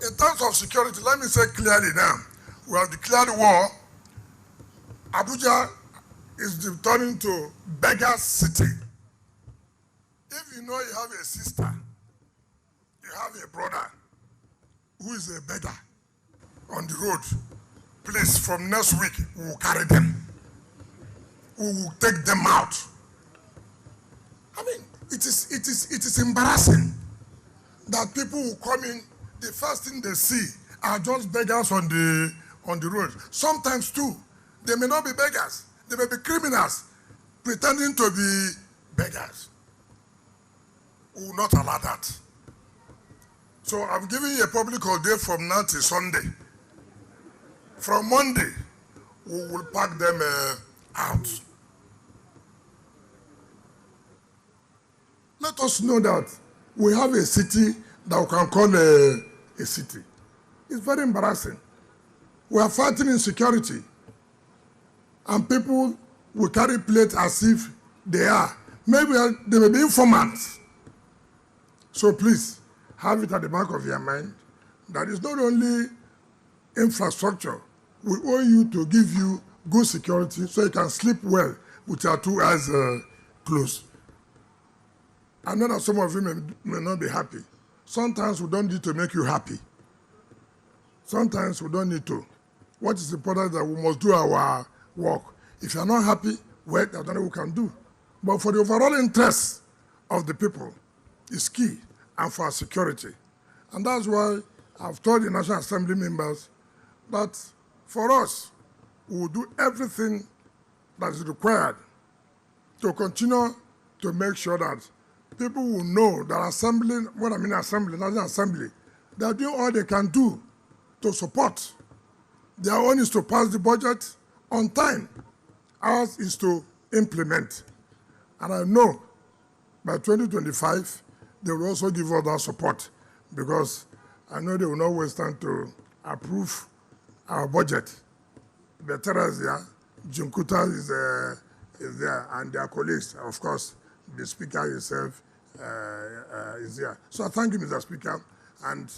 In terms of security, let me say clearly now, we have declared war. Abuja is returning to Beggars city. If you know you have a sister, you have a brother who is a beggar on the road, please, from next week, we will carry them. We will take them out. I mean, it is embarrassing that people will come in, the first thing they see are just beggars on the road. Sometimes too, they may not be beggars. They may be criminals pretending to be beggars. We will not allow that. So I'm giving you a public holiday from now till Sunday. From Monday, we will pack them out. Let us know that we have a city that we can call a city. It's very embarrassing. We are fighting insecurity, and people will carry plates as if they are. Maybe they may be informants. So please, have it at the back of your mind that it's not only infrastructure. We owe you to give you good security so you can sleep well with your two eyes closed. I know that some of you may not be happy. Sometimes we don't need to make you happy. Sometimes we don't need to. What is important is that we must do our work. If you're not happy, well, there's nothing we can do. But for the overall interest of the people, is key, and for our security. And that's why I've told the National Assembly members that for us, we will do everything that is required to continue to make sure that people will know that assembly, what I mean assembly, National Assembly, they are doing all they can do to support. Their own is to pass the budget on time. Ours is to implement. And I know by 2025, they will also give us that support, because I know they will not waste time to approve our budget. Betera is there, Junkuta is there, and their colleagues, of course, the Speaker himself is there. So I thank you, Mr. Speaker, and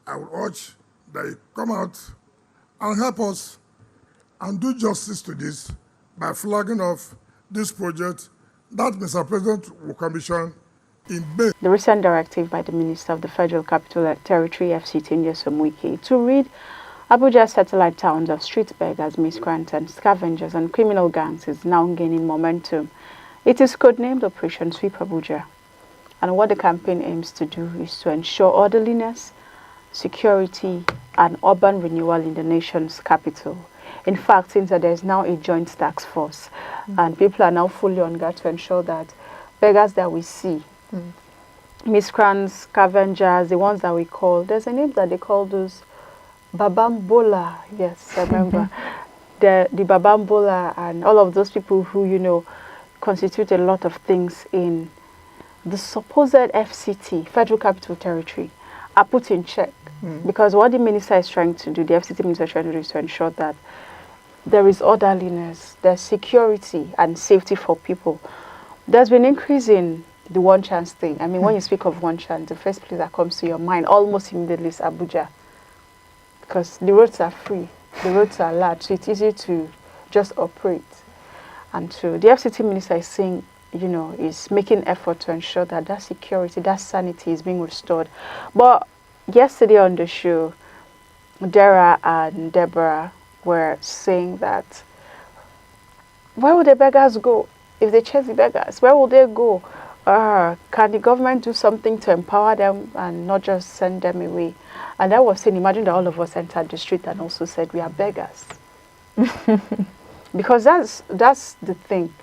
I will urge that you come out and help us and do justice to this by flagging off this project that Mr. President will commission in May. The recent directive by the Minister of the Federal Capital Territory, FCT, Wike, to rid Abuja's satellite towns of street beggars, miscreants, and scavengers and criminal gangs is now gaining momentum. It is codenamed Operation Sweep Abuja. And what the campaign aims to do is to ensure orderliness, security, and urban renewal in the nation's capital. In fact, since there is now a joint task force, and people are now fully on guard to ensure that beggars that we see, miscreants, scavengers, the ones that we call, there's a name that they call those Babambola. Yes, I remember. The Babambola and all of those people who, you know, constitute a lot of things in the supposed FCT, Federal Capital Territory, are put in check. Because what the minister is trying to do, the FCT minister is trying to do, is to ensure that there is orderliness, there's security and safety for people. There's been increase in the one chance thing. I mean, when you speak of one chance, the first place that comes to your mind almost immediately is Abuja. Because the roads are free, the roads are large, so it's easy to just operate. And so the FCT minister is saying, you know, is making effort to ensure that that security, that sanity is being restored. But yesterday on the show, Dara and Deborah were saying that, where will the beggars go if they chase the beggars? Where will they go? Can the government do something to empower them and not just send them away? And I was saying, imagine that all of us entered the street and also said we are beggars. Because that's the thing.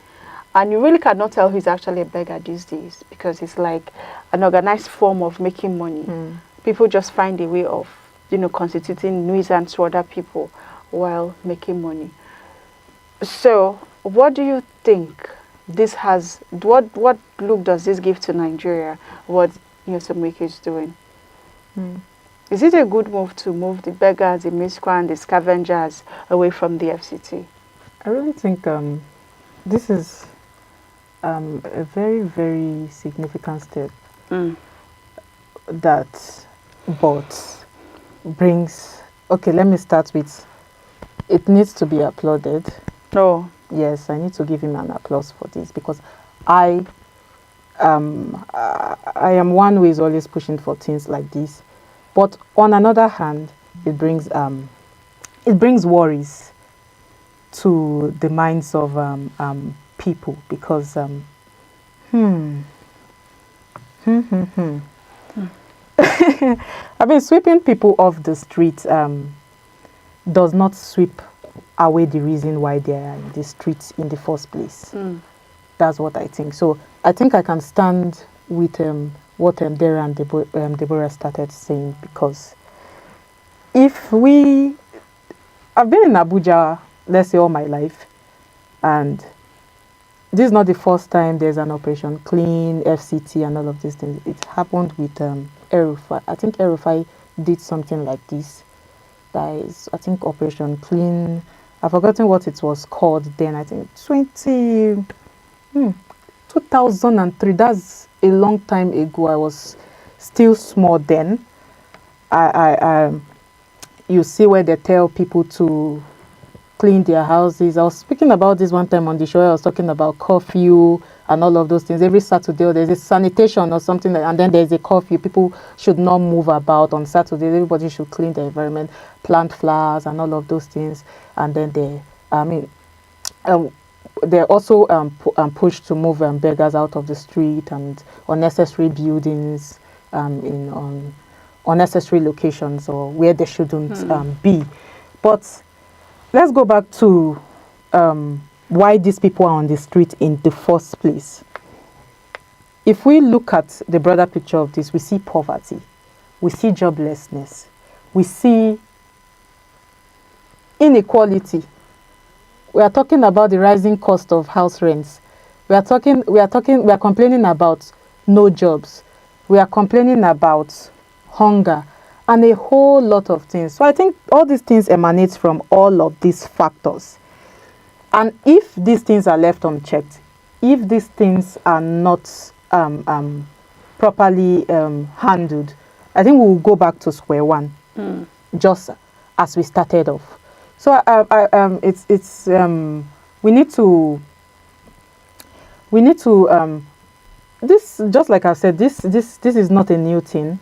And you really cannot tell who's actually a beggar these days, because it's like an organized form of making money. People just find a way of, you know, constituting nuisance to other people while making money. So what do you think this has, what look does this give to Nigeria, what Wike is doing? Is it a good move to move the beggars, the miscreants, the scavengers away from the FCT? I really think this is a very, very significant step. But brings, okay, let me start with, it needs to be applauded. No. Yes, I need to give him an applause for this, because I I am one who is always pushing for things like this. But on another hand, it brings worries to the minds of people, because I mean, sweeping people off the street does not sweep away the reason why they are in the streets in the first place. That's what I think. So I think I can stand with what Dara and Deborah started saying, because if we, I've been in Abuja, let's say, all my life, and this is not the first time there's an Operation Clean, FCT, and all of these things. It happened with Erufai. I think Erufai did something like this. That is, I think, Operation Clean. I've forgotten what it was called then. I think 2003. That's a long time ago. I was still small then. You see where they tell people to clean their houses. I was speaking about this one time on the show. I was talking about curfew and all of those things. Every Saturday there's a sanitation or something, and then there's a curfew. People should not move about on Saturdays. Everybody should clean the environment, plant flowers and all of those things. And then they're also pushed to move beggars out of the street and unnecessary buildings on unnecessary locations or where they shouldn't be. But let's go back to why these people are on the street in the first place. If we look at the broader picture of this, we see poverty, we see joblessness, we see inequality. We are talking about the rising cost of house rents. We are complaining about no jobs. We are complaining about hunger and a whole lot of things. So I think all these things emanate from all of these factors. And if these things are left unchecked, if these things are not properly handled, I think we will go back to square one, just as we started off. So we need to this, just like I said, this is not a new thing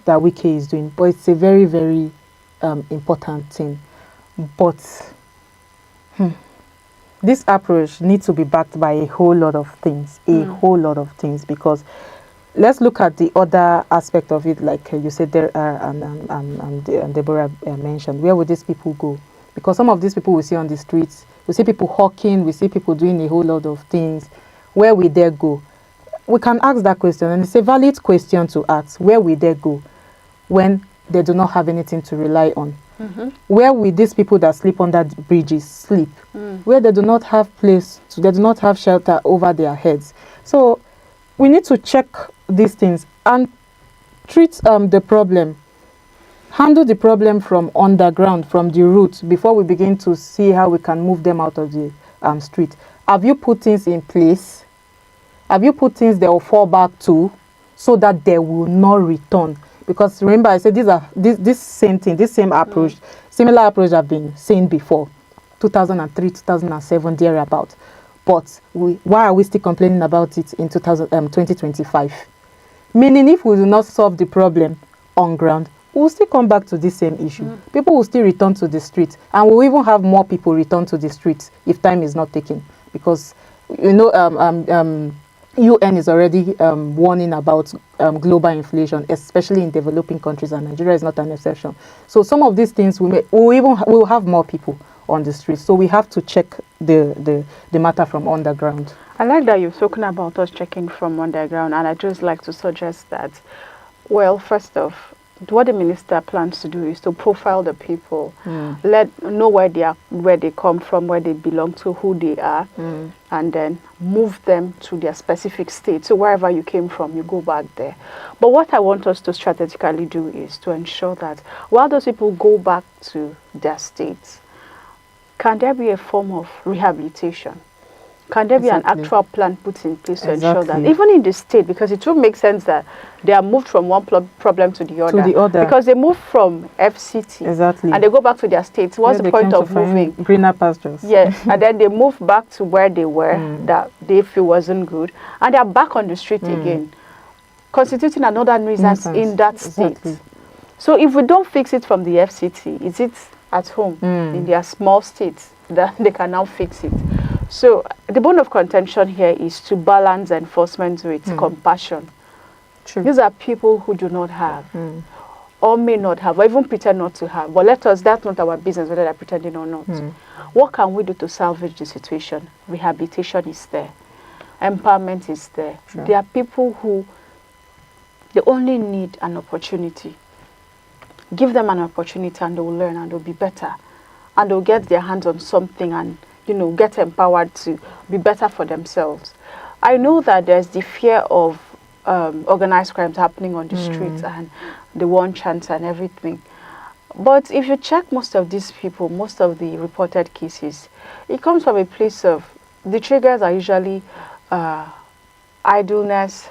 that Wike is doing, but it's a very, very important thing. But this approach needs to be backed by a whole lot of things, because let's look at the other aspect of it, like you said there, and Deborah mentioned. Where would these people go? Because some of these people we see on the streets, we see people hawking, we see people doing a whole lot of things. Where will they go? We can ask that question, and it's a valid question to ask. Where will they go when they do not have anything to rely on? Where will these people that sleep under bridges sleep? Where they do not have they do not have shelter over their heads. So we need to check these things and treat the problem. Handle the problem from underground, from the root, before we begin to see how we can move them out of the street. Have you put things in place? Have you put things they will fall back to, so that they will not return? Because remember, I said this same approach, similar approach I've been saying before, 2003, 2007, thereabout. But why are we still complaining about it in 2025? Meaning, if we do not solve the problem on ground, we'll still come back to this same issue. People will still return to the streets, and we'll even have more people return to the streets if time is not taken. Because, UN is already warning about global inflation, especially in developing countries, and Nigeria is not an exception. So some of these things we'll have more people on the streets. So we have to check the matter from underground. I like that you've spoken about us checking from underground, and I just like to suggest that, well, first off, what the minister plans to do is to profile the people, know where they come from, where they belong to, who they are, and then move them to their specific state. So wherever you came from, you go back there. But what I want us to strategically do is to ensure that while those people go back to their states, can there be a form of rehabilitation? Can there be an Exactly. actual plan put in place to ensure that, Exactly. even in the state, because it will make sense that they are moved from one problem to the other. the other. Because they move from FCT Exactly. and they go back to their states. What's Where the they point came to of moving? find greener pastures. Yeah, and then they move back to where they were that they feel wasn't good, and they are back on the street again, constituting another nuisance in that state. Exactly. So if we don't fix it from the FCT, is it at home in their small states that they can now fix it? So the bone of contention here is to balance enforcement with compassion. True. These are people who do not have, or may not have, or even pretend not to have. But that's not our business whether they're pretending or not. What can we do to salvage the situation? Rehabilitation is there. Empowerment is there. Sure. There are people who, they only need an opportunity. Give them an opportunity and they will learn and they'll be better. And they'll get their hands on something and, get empowered to be better for themselves. I know that there's the fear of organized crimes happening on the streets and the one chance and everything. But if you check most of these people, most of the reported cases, it comes from a place of, the triggers are usually idleness,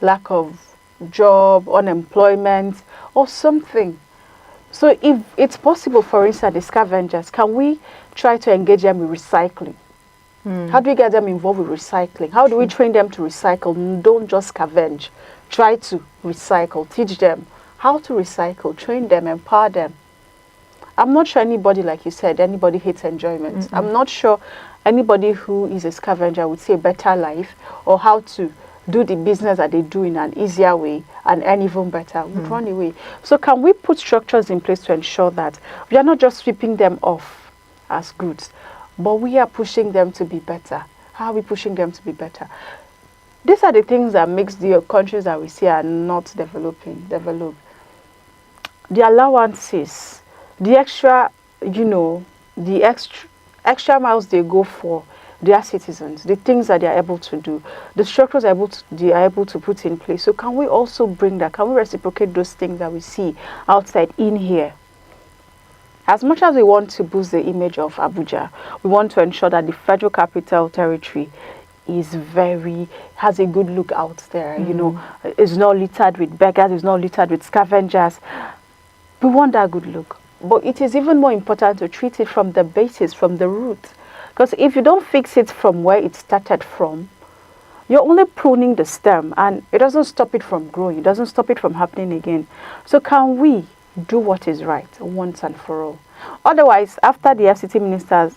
lack of job, unemployment, or something. So if it's possible, for instance, the scavengers, can we try to engage them with recycling? How do we get them involved with recycling? How do we train them to recycle? Don't just scavenge. Try to recycle. Teach them how to recycle. Train them, empower them. I'm not sure anybody, like you said, anybody hates enjoyment. I'm not sure anybody who is a scavenger would say a better life or how to do the business that they do in an easier way and earn even better, would run away. So can we put structures in place to ensure that we are not just sweeping them off as goods, but we are pushing them to be better? How are we pushing them to be better? These are the things that makes the countries that we see are not develop. The allowances, the extra, the extra miles they go for their citizens, the things that they are able to do, the structures they are able to put in place. So can we also bring that? Can we reciprocate those things that we see outside in here? As much as we want to boost the image of Abuja, we want to ensure that the Federal Capital Territory has a good look out there. It's not littered with beggars, it's not littered with scavengers. We want that good look. But it is even more important to treat it from the basis, from the root. Because if you don't fix it from where it started from, you're only pruning the stem and it doesn't stop it from growing. It doesn't stop it from happening again. So can we do what is right once and for all? Otherwise, after the FCT minister's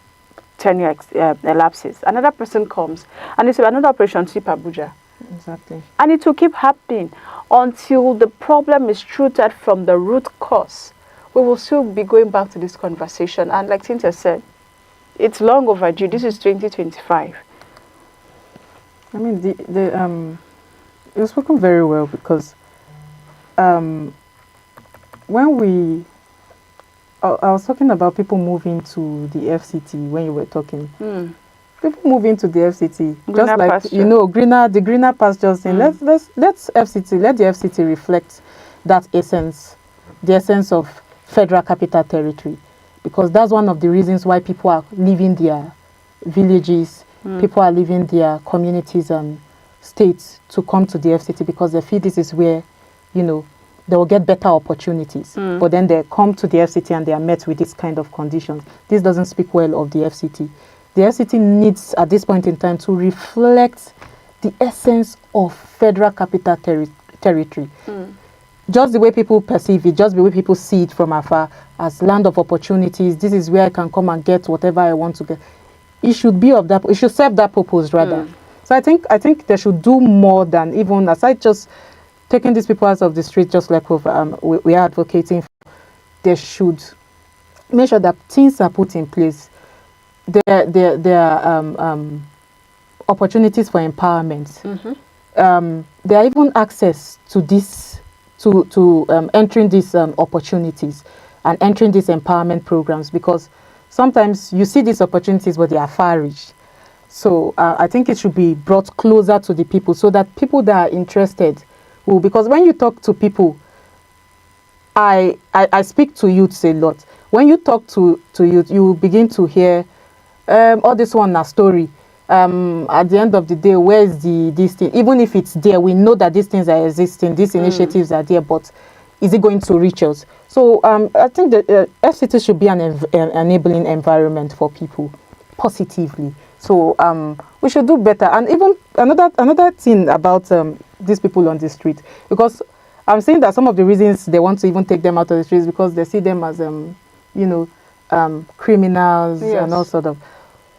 tenure elapses, another person comes and it's another operation sweep Abuja. Exactly. And it will keep happening until the problem is rooted from the root cause. We will still be going back to this conversation. And like Cynthia said, it's long overdue. This is 2025. I mean, you've spoken very well because when I was talking about people moving to the FCT when you were talking. People moving to the FCT, Greener just like pasture. the greener pastures thing. Let the FCT reflect that essence, the essence of Federal Capital Territory, because that's one of the reasons why people are leaving their villages, people are leaving their communities and states to come to the FCT because they feel this is where, they will get better opportunities. But then they come to the FCT and they are met with this kind of conditions. This doesn't speak well of the FCT. The FCT needs, at this point in time, to reflect the essence of Federal Capital Territory. Just the way people perceive it, just the way people see it from afar as land of opportunities. This is where I can come and get whatever I want to get. It should be of that. It should serve that purpose rather. So I think they should do more than even aside just taking these people out of the street, just like we are advocating. They should make sure that things are put in place. There are opportunities for empowerment. There are even access to this, to entering these opportunities and entering these empowerment programs, because sometimes you see these opportunities but they are far-reached. So I think it should be brought closer to the people so that people that are interested will, because when you talk to people, I speak to youths a lot. When you talk to youth, you begin to hear all this one a story. at the end of the day, where is this thing? Even if it's there, we know that these things are existing, these initiatives are there, but is it going to reach us? So I think that FCT should be an enabling environment for people positively. So we should do better. And even another thing about these people on the street, because I'm saying that some of the reasons they want to even take them out of the streets because they see them as criminals and all sort of.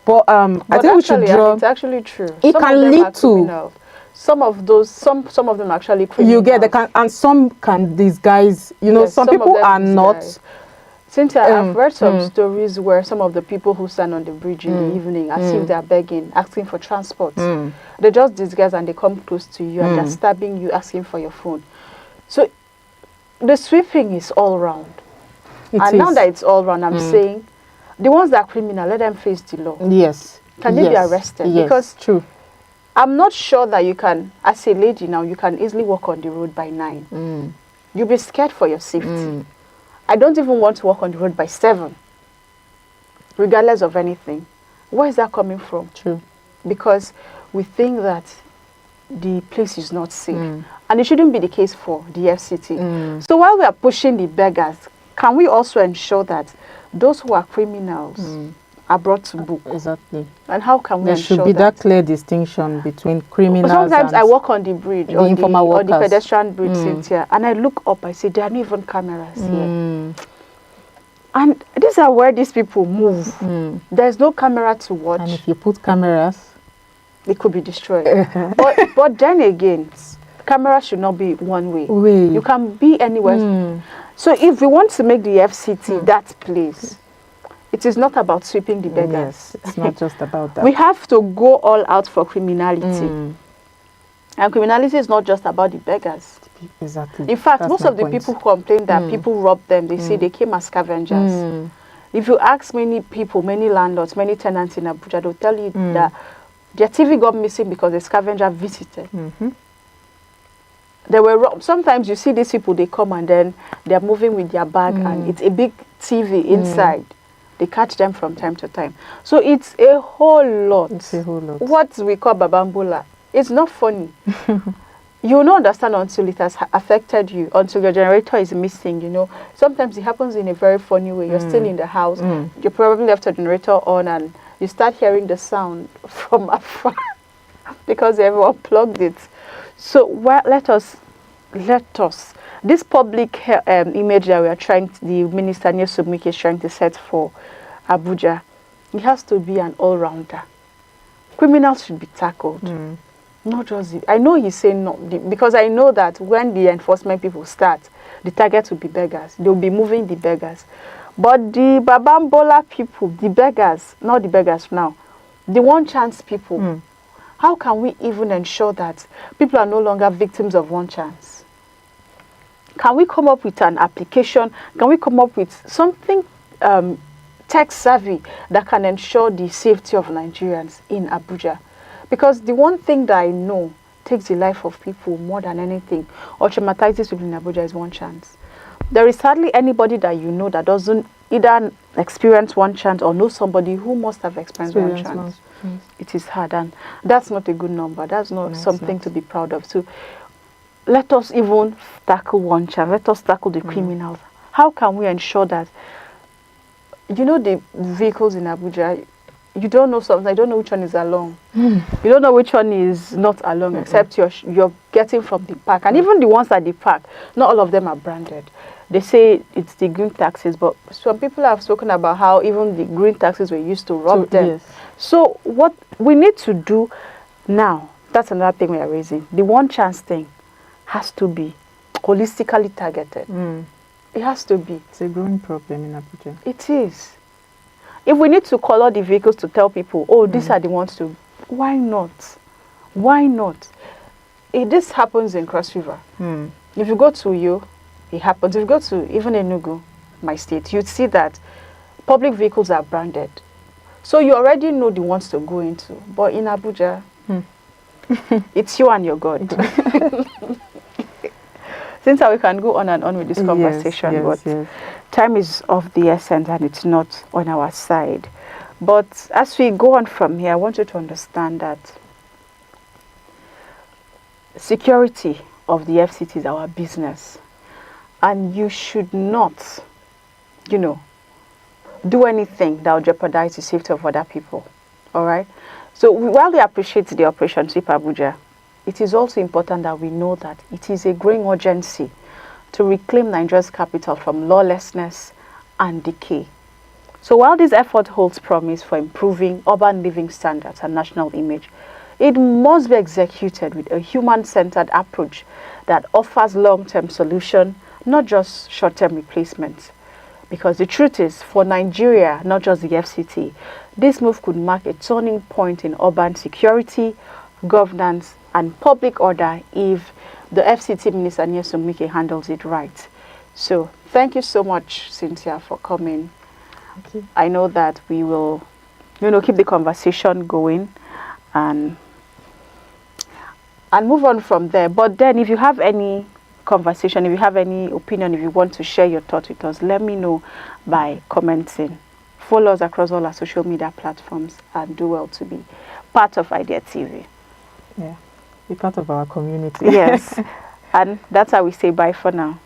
But I think we should draw. It's actually true. It can lead to some of those. Some of them actually criminals. You get and some can disguise. Yes, some people are not. Cynthia, I've read some stories where some of the people who stand on the bridge in the evening, as if they are begging, asking for transport, they just disguise and they come close to you and they're stabbing you, asking for your phone. So the sweeping is all round. Now that it's all round, I'm saying the ones that are criminal, let them face the law. Yes. Can they be arrested? Yes. Because true. I'm not sure that you can, as a lady now, you can easily walk on the road by 9. You'll be scared for your safety. I don't even want to walk on the road by 7, regardless of anything. Where is that coming from? True. Because we think that the place is not safe. And it shouldn't be the case for the FCT. So while we are pushing the beggars, can we also ensure that those who are criminals are brought to book? Exactly. And how can we ensure that? There should be that clear distinction between criminals Sometimes and I walk on the bridge, on the pedestrian bridge, Cynthia, and I look up, I say, there are not even cameras here. And these are where these people move. There's no camera to watch. And if you put cameras, they could be destroyed. but then again, camera should not be one way. You can be anywhere. So if we want to make the FCT that place, it is not about sweeping the beggars. Yes, it's not just about that. We have to go all out for criminality. And criminality is not just about the beggars. Exactly. In fact, most of the people who complain that people rob them, they say they came as scavengers. If you ask many people, many landlords, many tenants in Abuja, they'll tell you that their TV got missing because the scavenger visited. They were robbed. Sometimes you see these people, they come and then they're moving with their bag and it's a big TV inside. They catch them from time to time. So it's a whole lot. It's a whole lot. What we call babambola. It's not funny. You will not understand until it has affected you, until your generator is missing, Sometimes it happens in a very funny way. You're still in the house. You probably left your generator on and you start hearing the sound from afar because everyone plugged it. So let us, this public image that we are the Minister Nyesom Wike is trying to set for Abuja, it has to be an all-rounder. Criminals should be tackled. Not just I know he's saying no, because I know that when the enforcement people start, the target will be beggars. They'll be moving the beggars. But the Babambola people, the beggars, not the beggars now, the one chance people, how can we even ensure that people are no longer victims of one chance? Can we come up with an application? Can we come up with something tech savvy that can ensure the safety of Nigerians in Abuja? Because the one thing that I know takes the life of people more than anything or traumatizes people in Abuja is one chance. There is hardly anybody that you know that doesn't either experience one chance or know somebody who must have experienced one chance. It is hard, and that's not a good number. That's not something to be proud of. So let us even tackle one chance. Let us tackle the criminals. How can we ensure that, the vehicles in Abuja, you don't know something. I don't know which one is along. You don't know which one is not along, except you're getting from the park. And even the ones at the park, not all of them are branded. They say it's the green taxis, but some people have spoken about how even the green taxis were used to rob them. Yes. So what we need to do now, that's another thing we are raising. The one chance thing has to be holistically targeted. It has to be. It's a growing problem in Abuja. It is. If we need to color the vehicles to tell people, oh, these are the ones to, why not? Why not? This happens in Cross River. If you go to Uyo, it happens. If you go to even Enugu, my state, you'd see that public vehicles are branded. So you already know the ones to go into. But in Abuja, it's you and your God. Since we can go on and on with this conversation, but time is of the essence and it's not on our side. But as we go on from here, I want you to understand that security of the FCT is our business. And you should not, do anything that will jeopardize the safety of other people. All right? So while we appreciate the Operation Sweep Abuja, it is also important that we know that it is a growing urgency to reclaim Nigeria's capital from lawlessness and decay. So while this effort holds promise for improving urban living standards and national image, it must be executed with a human-centered approach that offers long-term solution, not just short-term replacements. Because the truth is, for Nigeria, not just the FCT, this move could mark a turning point in urban security, governance, and public order if the FCT Minister Nyesom Wike handles it right. So thank you so much, Cynthia, for coming. Thank you. I know that we will, keep the conversation going and move on from there. But then if you have any conversation, if you have any opinion, if you want to share your thoughts with us, let me know by commenting. Follow us across all our social media platforms and do well to be part of Idea TV. Yeah, be part of our community. Yes. And that's how we say bye for now.